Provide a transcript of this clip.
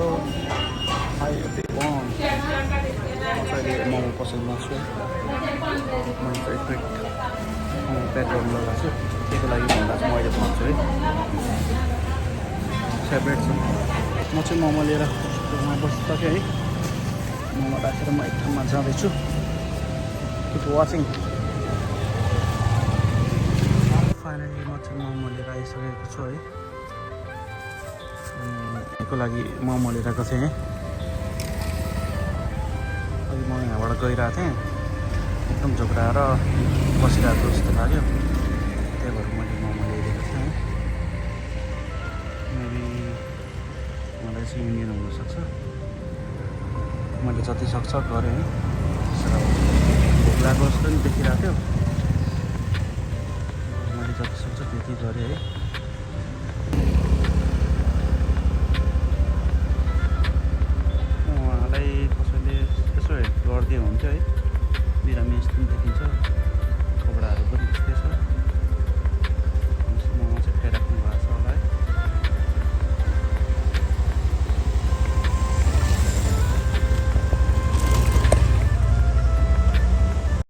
hello hi everyone अहिले मोमो पसलमा छु मैले चाहिँ एक प्लेट पेट्रोल लगाएको छु त्यसको लागि भन्दा चाहिँ मैले भन्छु है फेभरेट छ म चाहिँ मोमो लिएर घरमा बसिसकेँ है मोमो राखेर म एक ठाउँमा जाँदैछु किप वाचिङ फाइनली म चाहिँ मोमो लिएर आइसकेको छु है यसको लागि मोमो लिएर गएको थिएँ अहिले म यहाँबाट गइरहेको थिएँ एकदम झोक्राएर बसिरहेको जस्तो लाग्यो त्यही भएर मैले मोमो ल्याइदिएको थिएँ मेबी मलाई चाहिँ इन्डियन हुनसक्छ मैले जति सक्छ गरेँ है भोक लागेको जस्तो पनि देखिरहेको थियो मैले जति सक्छ त्यति गरेँ है